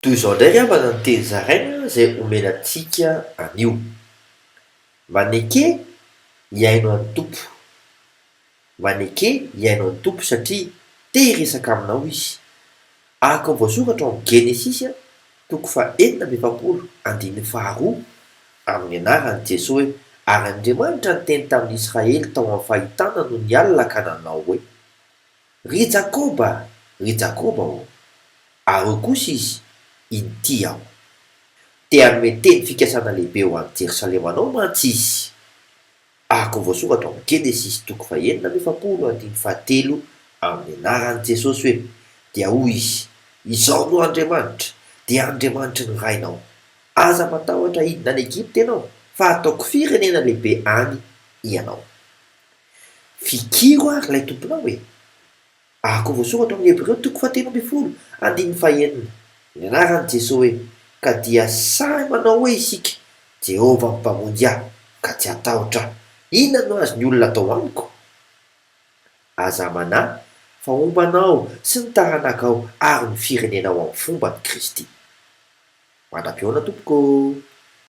Toy izao indray avana ny teny zaraina izay omena antsika anio. Maneke hiaino an'ny tompo. Maneke hiaino an'ny tompo satria te hiresaka aminao izy. Araka ny voasoratra ao amin'ny Genesisy toko faha 6:1-2 amin'ny anaran'i Jesosy hoe: ary Andriamanitra niteny tamin'i Israely tao amin'ny fahitana no ny alina ka nanao hoe: ry Jakôba aho, ary eo kosa izy inty aho. Te hanome teny fikasana lehibe ho an'i Jerosalema anao mantsy izy. Araka ny voasoratra ao amin'ny Genesisy toko faha 6:1-3 amin'ny anaran'i Jesosy hoe: dia hoy izy, izao no Andriamanitra, dia Andriamanitra ny rainao. Aza matahotra hidina any Egypta ianao, fa ataoko firenena lehibe any ianao. Fikiro ary ilay tomponao e. Araka ny voasoratra amin'ny Hebreo toko faha 13:1-9 ny anaran'i Jesosy hoe: ka dia sahy manao hoe isika, Jehovah ny mpamonjy ahy, ka tsy hatahotra aho. Inona no azon'ny olona atao amiko? Aza manahy fa ombanao sy ny taranakao ary ny firenenao amin'ny fomban'i Kristy. Manam-pioana tompoko.